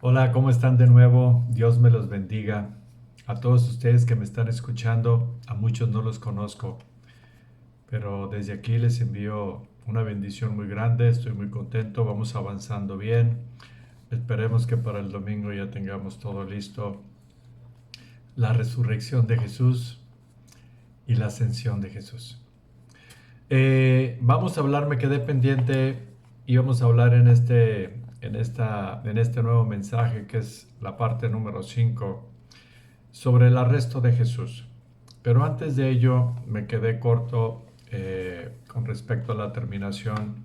Hola, ¿cómo están de nuevo? Dios me los bendiga. A todos ustedes que me están escuchando, a muchos no los conozco, pero desde aquí les envío una bendición muy grande. Estoy muy contento, vamos avanzando bien. Esperemos que para el domingo ya tengamos todo listo. La resurrección de Jesús y la ascensión de Jesús. Vamos a hablar, me quedé pendiente y vamos a hablar en este nuevo mensaje que es la parte número 5 sobre el arresto de Jesús. Pero antes de ello me quedé corto con respecto a la terminación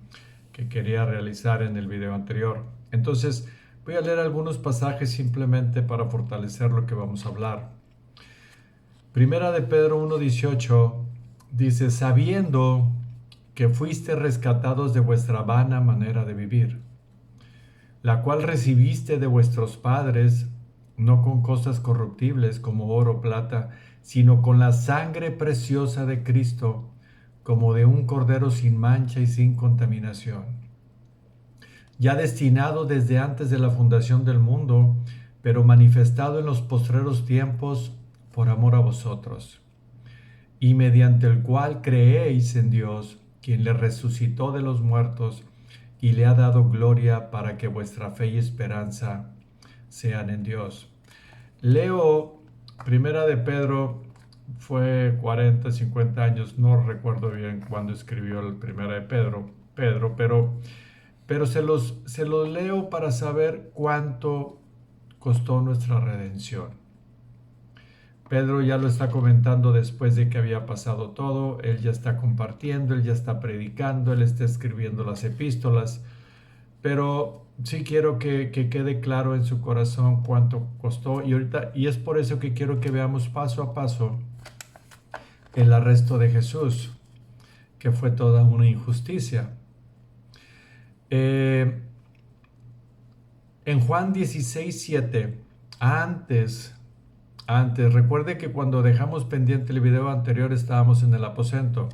que quería realizar en el video anterior. Entonces voy a leer algunos pasajes simplemente para fortalecer lo que vamos a hablar. Primera de Pedro 1:18 dice, sabiendo que fuiste rescatados de vuestra vana manera de vivir, la cual recibiste de vuestros padres, no con cosas corruptibles como oro o plata, sino con la sangre preciosa de Cristo, como de un cordero sin mancha y sin contaminación, ya destinado desde antes de la fundación del mundo, pero manifestado en los postreros tiempos por amor a vosotros, y mediante el cual creéis en Dios, quien le resucitó de los muertos y le ha dado gloria para que vuestra fe y esperanza sean en Dios. Leo Primera de Pedro, fue 40, 50 años, no recuerdo bien cuándo escribió el Primera de Pedro, pero se los leo para saber cuánto costó nuestra redención. Pedro ya lo está comentando después de que había pasado todo, él ya está compartiendo, él ya está predicando, él está escribiendo las epístolas, pero sí quiero que quede claro en su corazón cuánto costó y es por eso que quiero que veamos paso a paso el arresto de Jesús, que fue toda una injusticia. Eh, en Juan 16:7, antes, recuerde que cuando dejamos pendiente el video anterior estábamos en el aposento,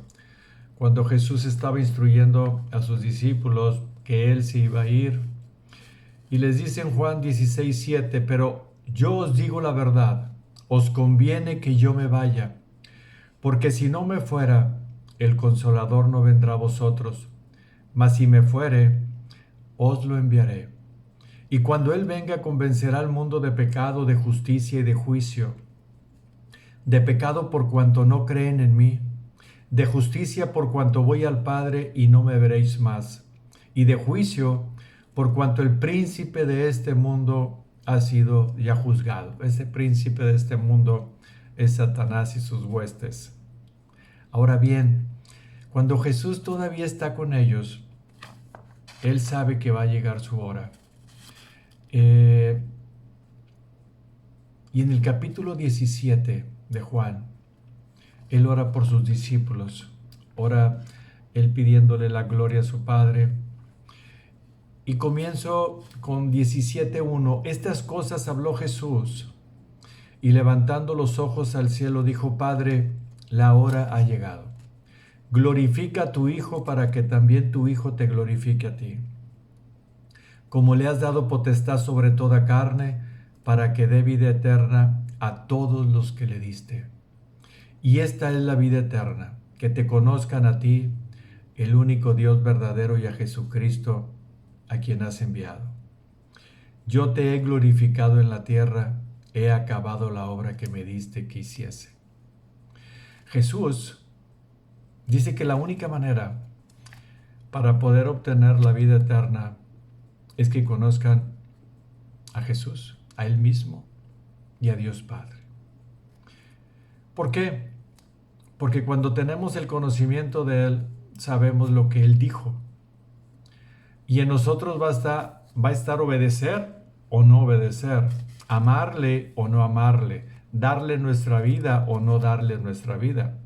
cuando Jesús estaba instruyendo a sus discípulos que Él se iba a ir. Y les dice en Juan 16:7, pero yo os digo la verdad, os conviene que yo me vaya, porque si no me fuera, el Consolador no vendrá a vosotros, mas si me fuere, os lo enviaré. Y cuando Él venga, convencerá al mundo de pecado, de justicia y de juicio. De pecado por cuanto no creen en mí, de justicia por cuanto voy al Padre y no me veréis más, y de juicio por cuanto el príncipe de este mundo ha sido ya juzgado. Ese príncipe de este mundo es Satanás y sus huestes. Ahora bien, cuando Jesús todavía está con ellos, Él sabe que va a llegar su hora. Y en el capítulo 17 de Juan, Él ora por sus discípulos, ora Él pidiéndole la gloria a su Padre. Y comienzo con 17:1. Estas cosas habló Jesús, y levantando los ojos al cielo dijo, Padre, la hora ha llegado. Glorifica a tu Hijo para que también tu Hijo te glorifique a ti. Como le has dado potestad sobre toda carne, para que dé vida eterna a todos los que le diste. Y esta es la vida eterna, que te conozcan a ti, el único Dios verdadero, y a Jesucristo, a quien has enviado. Yo te he glorificado en la tierra, he acabado la obra que me diste que hiciese. Jesús dice que la única manera para poder obtener la vida eterna es que conozcan a Jesús, a Él mismo y a Dios Padre. ¿Por qué? Porque cuando tenemos el conocimiento de Él, sabemos lo que Él dijo. Y en nosotros va a estar obedecer o no obedecer, amarle o no amarle, darle nuestra vida o no darle nuestra vida.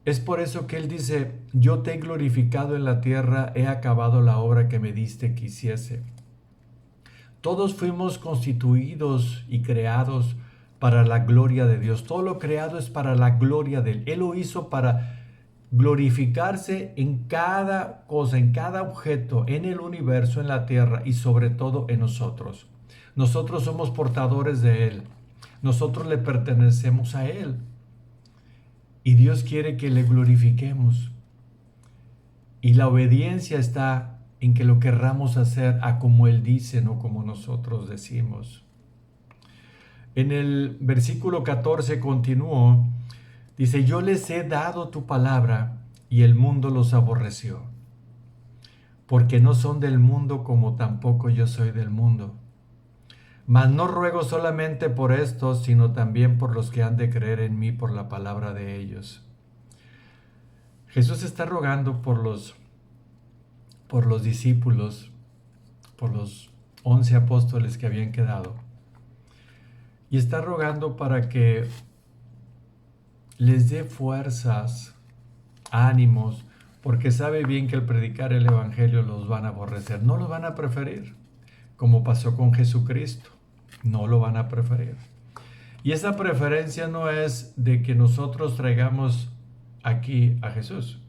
Es por eso que Él dice, yo te he glorificado en la tierra, he acabado la obra que me diste que hiciese. Todos fuimos constituidos y creados para la gloria de Dios. Todo lo creado es para la gloria de Él. Él lo hizo para glorificarse en cada cosa, en cada objeto, en el universo, en la tierra y sobre todo en nosotros. Nosotros somos portadores de Él. Nosotros le pertenecemos a Él. Y Dios quiere que le glorifiquemos. Y la obediencia está en que lo querramos hacer a como Él dice, no como nosotros decimos. En el versículo 14 continuó, dice, yo les he dado tu palabra y el mundo los aborreció, porque no son del mundo como tampoco yo soy del mundo. Mas no ruego solamente por estos, sino también por los que han de creer en mí por la palabra de ellos. Jesús está rogando por los discípulos, por los 11 apóstoles que habían quedado. Y está rogando para que les dé fuerzas, ánimos, porque sabe bien que al predicar el Evangelio los van a aborrecer, no los van a preferir, como pasó con Jesucristo, no lo van a preferir. Y esa preferencia no es de que nosotros traigamos aquí a Jesús.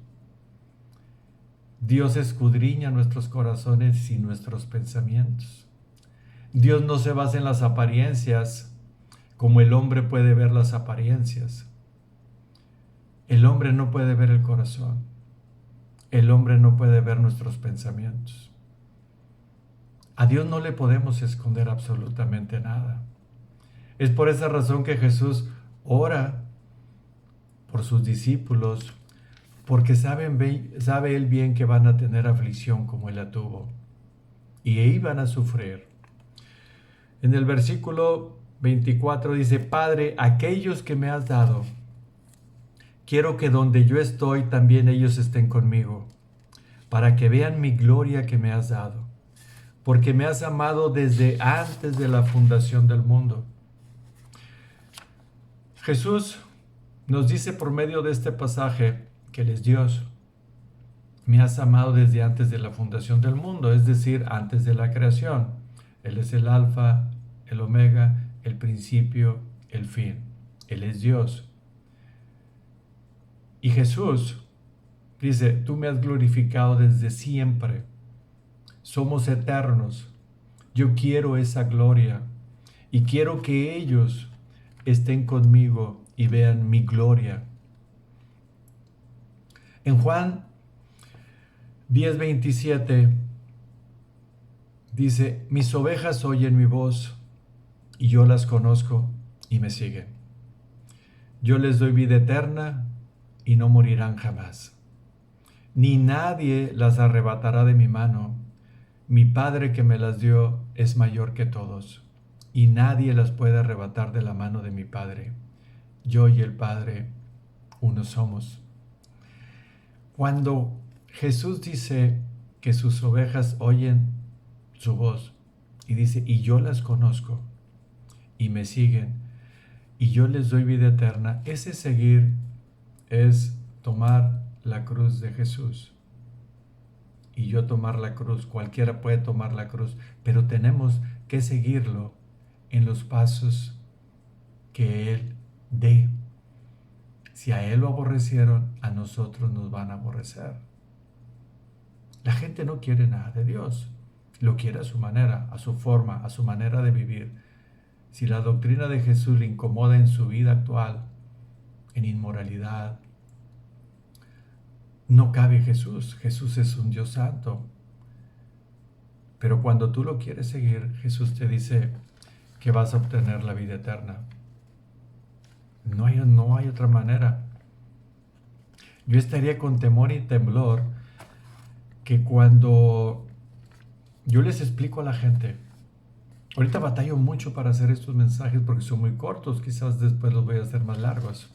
Dios escudriña nuestros corazones y nuestros pensamientos. Dios no se basa en las apariencias como el hombre puede ver las apariencias. El hombre no puede ver el corazón. El hombre no puede ver nuestros pensamientos. A Dios no le podemos esconder absolutamente nada. Es por esa razón que Jesús ora por sus discípulos, porque sabe Él bien que van a tener aflicción como Él la tuvo. Y iban a sufrir. En el versículo 24 dice, Padre, aquellos que me has dado, quiero que donde yo estoy también ellos estén conmigo, para que vean mi gloria que me has dado, porque me has amado desde antes de la fundación del mundo. Jesús nos dice por medio de este pasaje que Él es Dios. Me has amado desde antes de la fundación del mundo, es decir, antes de la creación. Él es el alfa, el omega, el principio, el fin. Él es Dios. Y Jesús dice, tú me has glorificado desde siempre. Somos eternos. Yo quiero esa gloria y quiero que ellos estén conmigo y vean mi gloria. En Juan 10:27 dice, mis ovejas oyen mi voz y yo las conozco y me siguen. Yo les doy vida eterna y no morirán jamás. Ni nadie las arrebatará de mi mano. Mi Padre que me las dio es mayor que todos, y nadie las puede arrebatar de la mano de mi Padre. Yo y el Padre uno somos. Cuando Jesús dice que sus ovejas oyen su voz, y dice, y yo las conozco, y me siguen, y yo les doy vida eterna, ese seguir es tomar la cruz de Jesús. Y yo tomar la cruz, cualquiera puede tomar la cruz, pero tenemos que seguirlo en los pasos que Él dé. Si a Él lo aborrecieron, a nosotros nos van a aborrecer. La gente no quiere nada de Dios, lo quiere a su manera, a su forma, a su manera de vivir. Si la doctrina de Jesús le incomoda en su vida actual, en inmoralidad, no cabe Jesús. Jesús es un Dios santo. Pero cuando tú lo quieres seguir, Jesús te dice que vas a obtener la vida eterna. No hay otra manera. Yo estaría con temor y temblor que cuando yo les explico a la gente, ahorita batallo mucho para hacer estos mensajes porque son muy cortos, quizás después los voy a hacer más largos,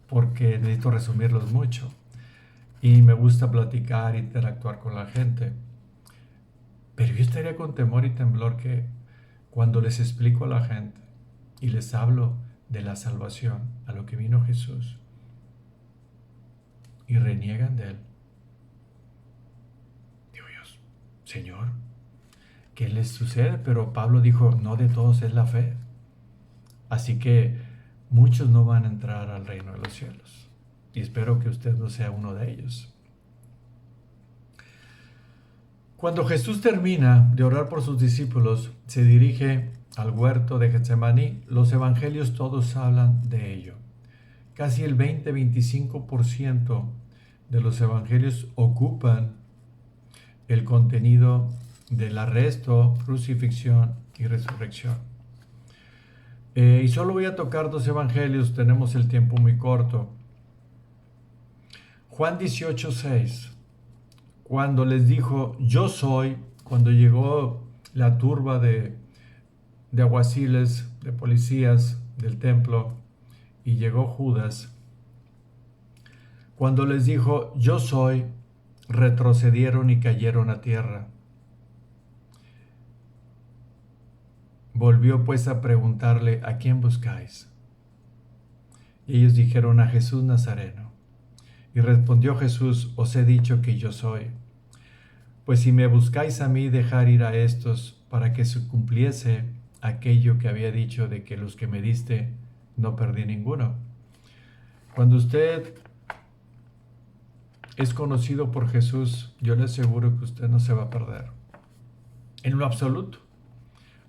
porque necesito resumirlos mucho. Y me gusta platicar, interactuar con la gente. Pero yo estaría con temor y temblor que cuando les explico a la gente y les hablo de la salvación, a lo que vino Jesús, y reniegan de Él. Digo yo, Señor, ¿qué les sucede? Pero Pablo dijo, no de todos es la fe. Así que muchos no van a entrar al reino de los cielos. Y espero que usted no sea uno de ellos. Cuando Jesús termina de orar por sus discípulos, se dirige al huerto de Getsemaní. Los evangelios todos hablan de ello. Casi el 20-25% de los evangelios ocupan el contenido del arresto, crucifixión y resurrección. Y solo voy a tocar 2 evangelios, tenemos el tiempo muy corto. Juan 18:6, cuando les dijo, yo soy, cuando llegó la turba de alguaciles, de policías del templo, y llegó Judas, cuando les dijo, yo soy, retrocedieron y cayeron a tierra. Volvió pues a preguntarle, ¿a quién buscáis? Y ellos dijeron, a Jesús Nazareno. Y respondió Jesús, os he dicho que yo soy. Pues si me buscáis a mí, dejar ir a estos, para que se cumpliese aquello que había dicho de que los que me diste, no perdí ninguno. Cuando usted es conocido por Jesús, yo le aseguro que usted no se va a perder, en lo absoluto,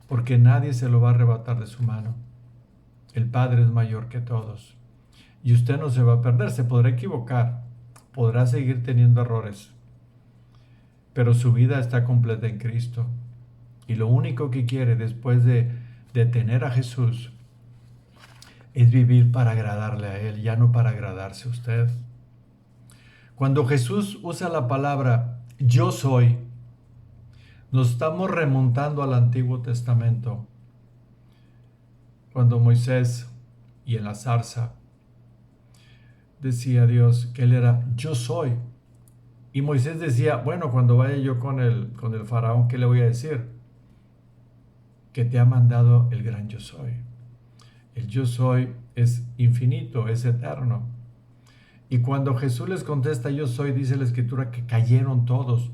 porque nadie se lo va a arrebatar de su mano. El Padre es mayor que todos, y usted no se va a perder. Se podrá equivocar, podrá seguir teniendo errores, pero su vida está completa en Cristo, y lo único que quiere después de tener a Jesús es vivir para agradarle a Él, ya no para agradarse a usted. Cuando Jesús usa la palabra yo soy, nos estamos remontando al Antiguo Testamento, cuando Moisés y en la zarza decía Dios que Él era yo soy. Y Moisés decía, bueno, cuando vaya yo con el faraón, ¿qué le voy a decir? Que te ha mandado el gran yo soy. El yo soy es infinito, es eterno. Y cuando Jesús les contesta yo soy, dice la Escritura que cayeron todos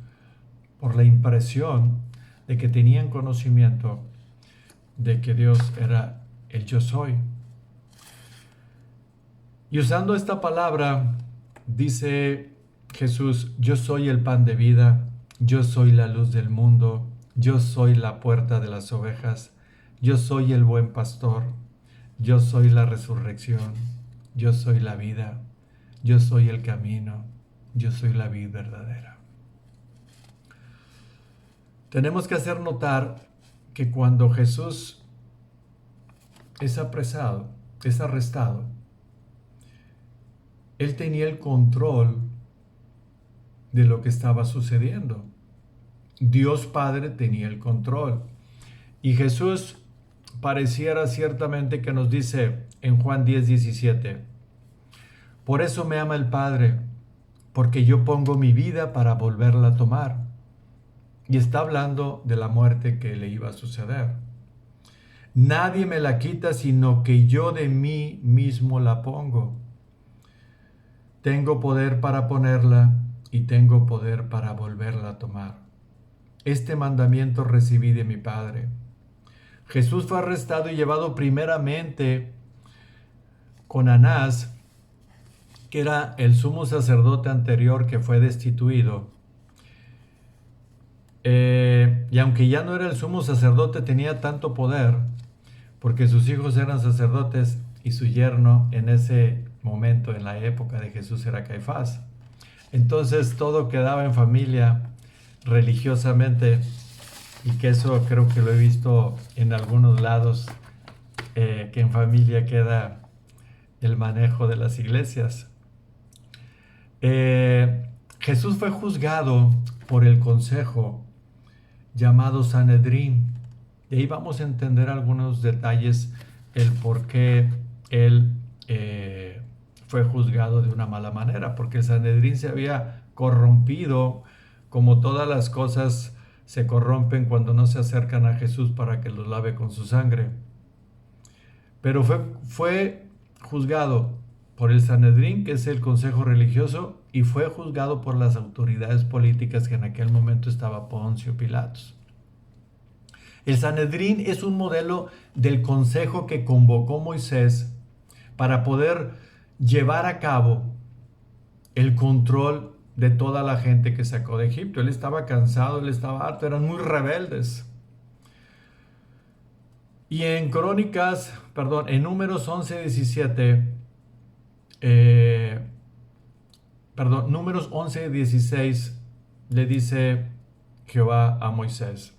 por la impresión de que tenían conocimiento de que Dios era el yo soy. Y usando esta palabra, dice Jesús, yo soy el pan de vida, yo soy la luz del mundo, yo soy la puerta de las ovejas, yo soy el buen pastor, yo soy la resurrección, yo soy la vida, yo soy el camino, yo soy la vid verdadera. Tenemos que hacer notar que cuando Jesús es apresado, es arrestado, Él tenía el control de lo que estaba sucediendo. Dios Padre tenía el control. Y Jesús pareciera ciertamente que nos dice en Juan 10:17, por eso me ama el Padre, porque yo pongo mi vida para volverla a tomar. Y está hablando de la muerte que le iba a suceder. Nadie me la quita, sino que yo de mí mismo la pongo. Tengo poder para ponerla y tengo poder para volverla a tomar. Este mandamiento recibí de mi Padre. Jesús fue arrestado y llevado primeramente con Anás, que era el sumo sacerdote anterior que fue destituido. Y aunque ya no era el sumo sacerdote, tenía tanto poder, porque sus hijos eran sacerdotes y su yerno en ese momento, en la época de Jesús, era Caifás. Entonces todo quedaba en familia religiosamente, y que eso creo que lo he visto en algunos lados, que en familia queda el manejo de las iglesias. Jesús fue juzgado por el consejo llamado Sanedrín. Y ahí vamos a entender algunos detalles, el por qué él fue juzgado de una mala manera, porque el Sanedrín se había corrompido, como todas las cosas se corrompen cuando no se acercan a Jesús para que los lave con su sangre. Pero fue juzgado por el Sanedrín, que es el consejo religioso, y fue juzgado por las autoridades políticas, que en aquel momento estaba Poncio Pilatos. El Sanedrín es un modelo del consejo que convocó Moisés para poder llevar a cabo el control de toda la gente que sacó de Egipto. Él estaba cansado, él estaba harto, eran muy rebeldes. Y en en Números 11:17, Números 11:16, le dice Jehová a Moisés: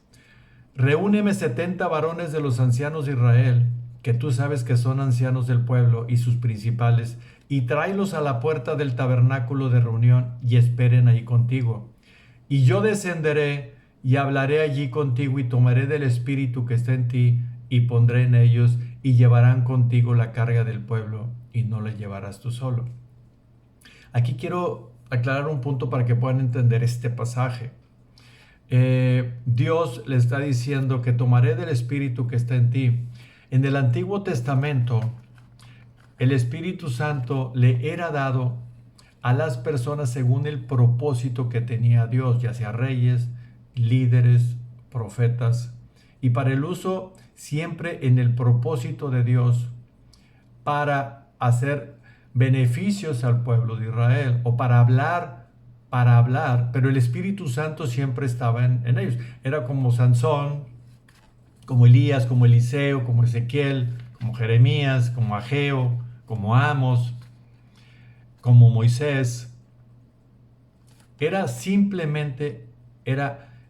reúneme 70 varones de los ancianos de Israel, que tú sabes que son ancianos del pueblo y sus principales, y tráelos a la puerta del tabernáculo de reunión y esperen ahí contigo. Y yo descenderé y hablaré allí contigo y tomaré del espíritu que está en ti y pondré en ellos y llevarán contigo la carga del pueblo y no la llevarás tú solo. Aquí quiero aclarar un punto para que puedan entender este pasaje. Dios le está diciendo que tomaré del espíritu que está en ti. En el Antiguo Testamento, el Espíritu Santo le era dado a las personas según el propósito que tenía Dios, ya sea reyes, líderes, profetas, y para el uso siempre en el propósito de Dios, para hacer beneficios al pueblo de Israel o para hablar, pero el Espíritu Santo siempre estaba en ellos. Era como Sansón, como Elías, como Eliseo, como Ezequiel, como Jeremías, como Ageo, como Amos, como Moisés.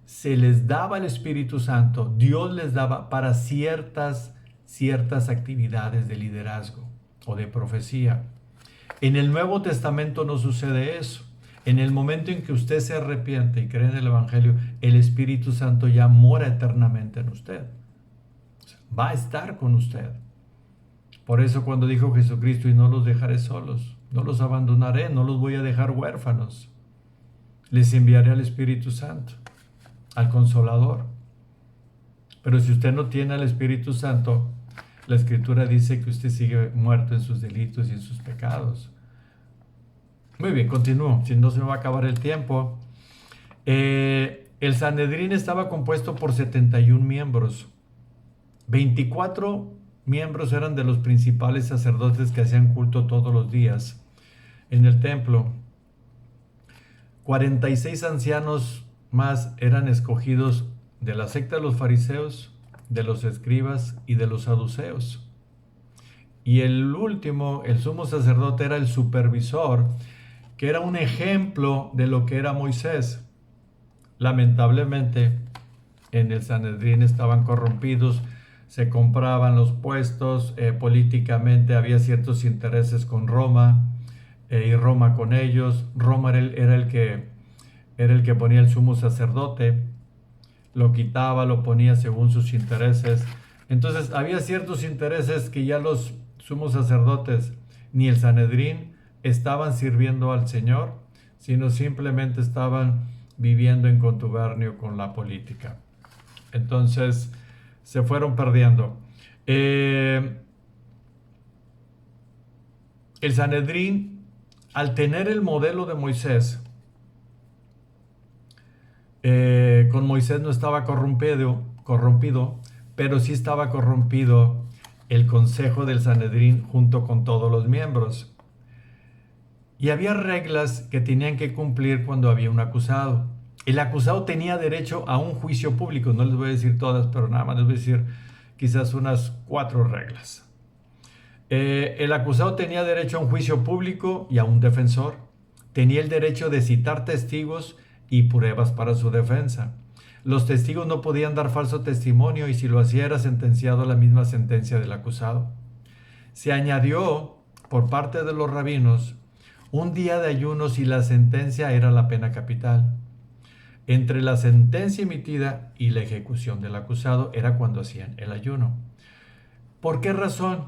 Se les daba el Espíritu Santo, Dios les daba para ciertas actividades de liderazgo o de profecía. En el Nuevo Testamento no sucede eso. En el momento en que usted se arrepiente y cree en el Evangelio, el Espíritu Santo ya mora eternamente en usted. Va a estar con usted. Por eso cuando dijo Jesucristo: y no los dejaré solos, no los abandonaré, no los voy a dejar huérfanos, les enviaré al Espíritu Santo, al Consolador. Pero si usted no tiene al Espíritu Santo, la Escritura dice que usted sigue muerto en sus delitos y en sus pecados. Muy bien, continúo, si no se me va a acabar el tiempo. El Sanedrín estaba compuesto por 71 miembros. 24 miembros eran de los principales sacerdotes que hacían culto todos los días en el templo. 46 ancianos más eran escogidos de la secta de los fariseos, de los escribas y de los saduceos. Y el último, el sumo sacerdote, era el supervisor, que era un ejemplo de lo que era Moisés. Lamentablemente, en el Sanedrín estaban corrompidos, se compraban los puestos, políticamente había ciertos intereses con Roma, y Roma con ellos. Roma era el que ponía el sumo sacerdote, lo quitaba, lo ponía según sus intereses. Entonces había ciertos intereses que ya los sumos sacerdotes ni el Sanedrín estaban sirviendo al Señor, sino simplemente estaban viviendo en contubernio con la política. Entonces se fueron perdiendo. El Sanedrín, al tener el modelo de Moisés, con Moisés no estaba corrompido, pero sí estaba corrompido el consejo del Sanedrín junto con todos los miembros. Y había reglas que tenían que cumplir cuando había un acusado. El acusado tenía derecho a un juicio público. No les voy a decir todas, pero nada más les voy a decir quizás unas 4 reglas. El acusado tenía derecho a un juicio público y a un defensor. Tenía el derecho de citar testigos y pruebas para su defensa. Los testigos no podían dar falso testimonio y si lo hacía era sentenciado a la misma sentencia del acusado. Se añadió por parte de los rabinos un día de ayuno si la sentencia era la pena capital. Entre la sentencia emitida y la ejecución del acusado era cuando hacían el ayuno. ¿Por qué razón?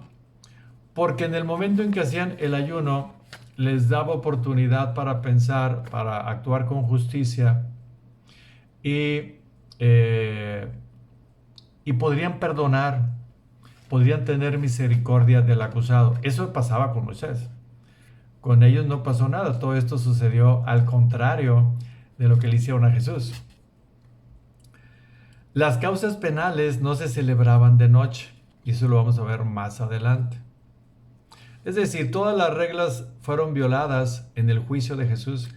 Porque en el momento en que hacían el ayuno les daba oportunidad para pensar, para actuar con justicia y podrían perdonar, podrían tener misericordia del acusado. Eso pasaba con Moisés. Con ellos no pasó nada. Todo esto sucedió al contrario de lo que le hicieron a Jesús. Las causas penales no se celebraban de noche, y eso lo vamos a ver más adelante. Es decir, todas las reglas fueron violadas en el juicio de Jesús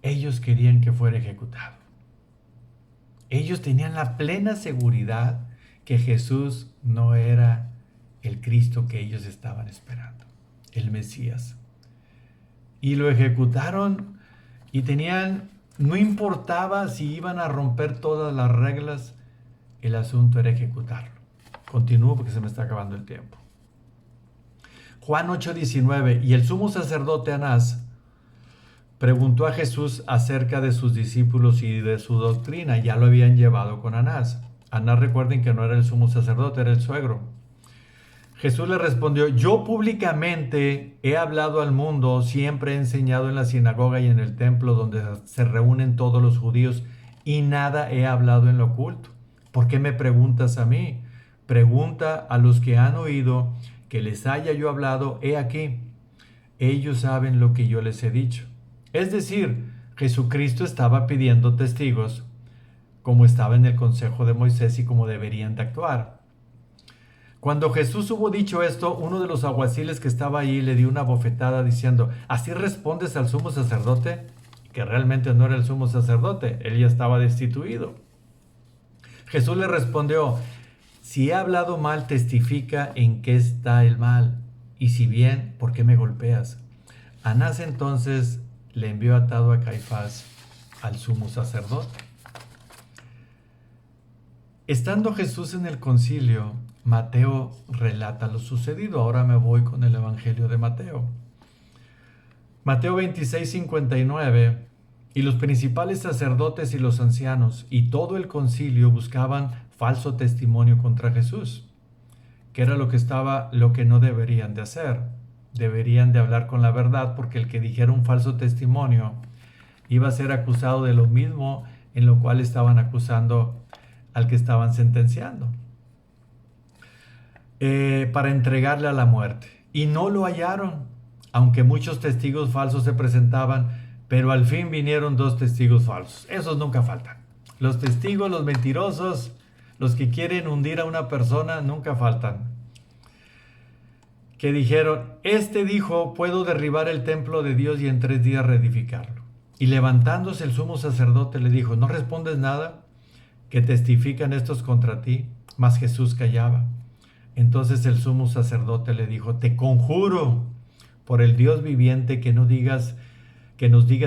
ellos querían que fuera ejecutado. Ellos tenían la plena seguridad que Jesús no era el Cristo que ellos estaban esperando, el Mesías. Y lo ejecutaron y no importaba si iban a romper todas las reglas, el asunto era ejecutarlo. Continúo porque se me está acabando el tiempo. Juan 8:19, y el sumo sacerdote Anás preguntó a Jesús acerca de sus discípulos y de su doctrina. Ya lo habían llevado con Anás. Anás, recuerden que no era el sumo sacerdote, era el suegro. Jesús le respondió: yo públicamente he hablado al mundo, siempre he enseñado en la sinagoga y en el templo donde se reúnen todos los judíos, y nada he hablado en lo oculto. ¿Por qué me preguntas a mí? Pregunta a los que han oído que les haya yo hablado, he aquí, ellos saben lo que yo les he dicho. Es decir, Jesucristo estaba pidiendo testigos, como estaba en el consejo de Moisés y como deberían de actuar. Cuando Jesús hubo dicho esto, uno de los alguaciles que estaba ahí le dio una bofetada diciendo: ¿así respondes al sumo sacerdote? Que realmente no era el sumo sacerdote, él ya estaba destituido. Jesús le respondió: si he hablado mal, testifica en qué está el mal, y si bien, ¿por qué me golpeas? Anás entonces le envió atado a Caifás, al sumo sacerdote. Estando Jesús en el concilio, Mateo relata lo sucedido. Ahora me voy con el Evangelio de Mateo. Mateo 26:59. Y los principales sacerdotes y los ancianos y todo el concilio buscaban falso testimonio contra Jesús, que era lo que no deberían de hacer. Deberían de hablar con la verdad, porque el que dijera un falso testimonio iba a ser acusado de lo mismo en lo cual estaban acusando al que estaban sentenciando, para entregarle a la muerte. Y no lo hallaron, aunque muchos testigos falsos se presentaban, pero al fin vinieron 2 testigos falsos. Esos nunca faltan. Los testigos, los mentirosos, los que quieren hundir a una persona, nunca faltan. Que dijeron: este dijo, puedo derribar el templo de Dios y en 3 días reedificarlo. Y levantándose el sumo sacerdote le dijo: ¿no respondes nada? Que testifican estos contra ti. Mas Jesús callaba. Entonces el sumo sacerdote le dijo: te conjuro por el Dios viviente que nos digas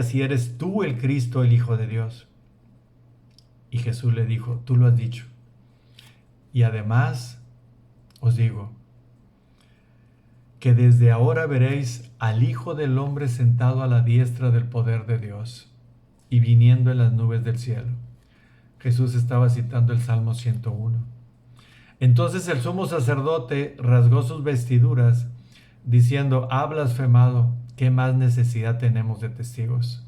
si eres tú el Cristo, el Hijo de Dios. Y Jesús le dijo: tú lo has dicho. Y además os digo que desde ahora veréis al Hijo del Hombre sentado a la diestra del poder de Dios y viniendo en las nubes del cielo. Jesús estaba citando el Salmo 101. Entonces el sumo sacerdote rasgó sus vestiduras, diciendo: ha blasfemado, ¿qué más necesidad tenemos de testigos?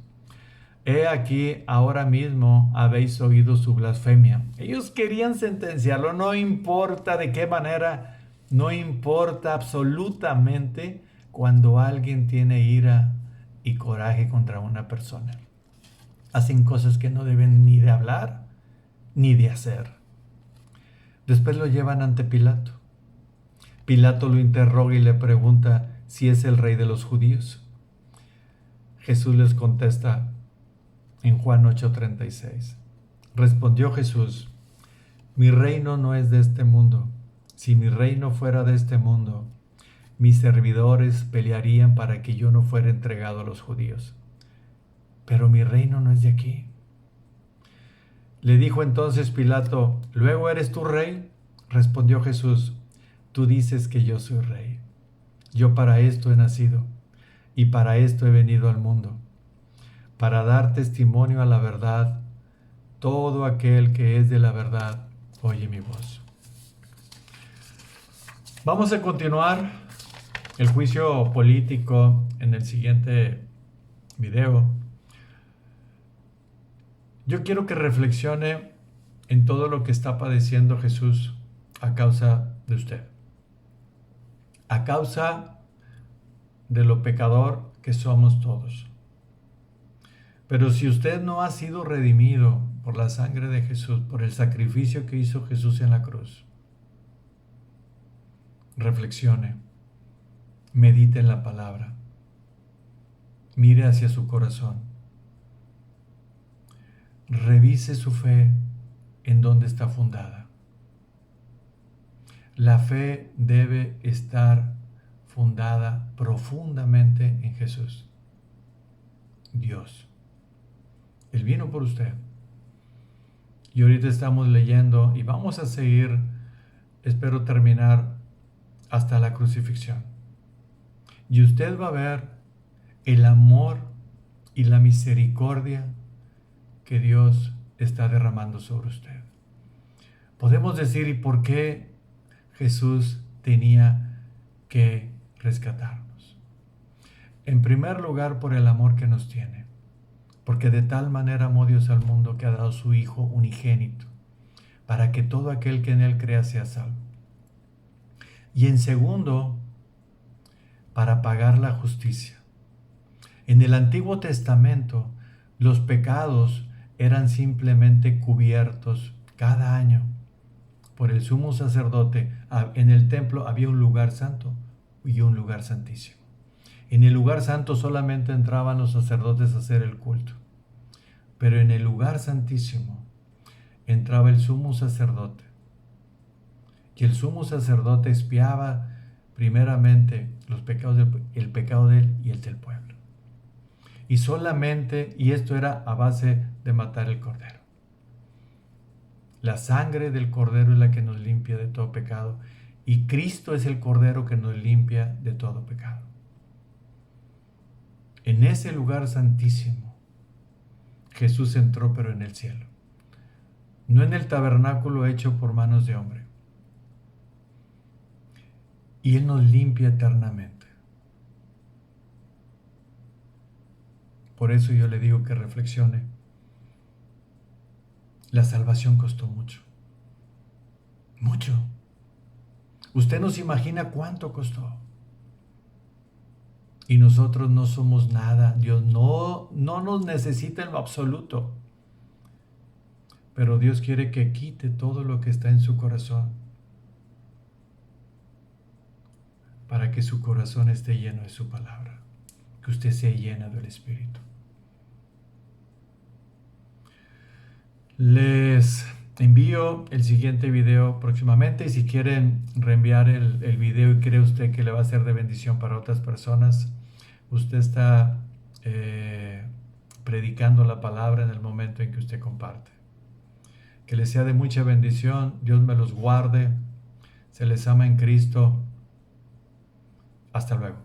He aquí, ahora mismo habéis oído su blasfemia. Ellos querían sentenciarlo, no importa de qué manera, no importa absolutamente cuando alguien tiene ira y coraje contra una persona. Hacen cosas que no deben ni de hablar ni de hacer. Después lo llevan ante Pilato. Pilato lo interroga y le pregunta si es el rey de los judíos. Jesús les contesta en Juan 8:36. Respondió Jesús: mi reino no es de este mundo. Si mi reino fuera de este mundo, mis servidores pelearían para que yo no fuera entregado a los judíos. Pero mi reino no es de aquí. Le dijo entonces Pilato: ¿luego eres tú rey? Respondió Jesús: tú dices que yo soy rey. Yo para esto he nacido y para esto he venido al mundo, para dar testimonio a la verdad. Todo aquel que es de la verdad oye mi voz. Vamos a continuar el juicio político en el siguiente video. Yo quiero que reflexione en todo lo que está padeciendo Jesús a causa de usted, a causa de lo pecador que somos todos. Pero si usted no ha sido redimido por la sangre de Jesús, por el sacrificio que hizo Jesús en la cruz, reflexione, medite en la palabra, mire hacia su corazón revise su fe en dónde está fundada. La fe debe estar fundada profundamente en Jesús, Dios. Él vino por usted. Y ahorita estamos leyendo y vamos a seguir, espero terminar hasta la crucifixión. Y usted va a ver el amor y la misericordia que Dios está derramando sobre usted. Podemos decir, ¿y por qué Jesús tenía que rescatarnos? En primer lugar, por el amor que nos tiene. Porque de tal manera amó Dios al mundo que ha dado su Hijo unigénito, para que todo aquel que en Él crea sea salvo. Y en segundo, para pagar la justicia. En el Antiguo Testamento, los pecados eran simplemente cubiertos cada año por el sumo sacerdote. En el templo había un lugar santo y un lugar santísimo. En el lugar santo solamente entraban los sacerdotes a hacer el culto, pero en el lugar santísimo entraba el sumo sacerdote, y el sumo sacerdote expiaba primeramente los pecados el pecado de él y el del pueblo. Y solamente, y esto era a base de matar el cordero. La sangre del cordero es la que nos limpia de todo pecado, y Cristo es el cordero que nos limpia de todo pecado. En ese lugar santísimo, Jesús entró, pero en el cielo, no en el tabernáculo hecho por manos de hombre. Y Él nos limpia eternamente. Por eso yo le digo que reflexione. La salvación costó mucho. Mucho. Usted no se imagina cuánto costó. Y nosotros no somos nada. Dios no nos necesita en lo absoluto. Pero Dios quiere que quite todo lo que está en su corazón, para que su corazón esté lleno de su palabra, que usted sea llena del Espíritu. Les envío el siguiente video próximamente, y si quieren reenviar el video y cree usted que le va a ser de bendición para otras personas, usted está predicando la palabra en el momento en que usted comparte. Que les sea de mucha bendición. Dios me los guarde. Se les ama en Cristo. Hasta luego.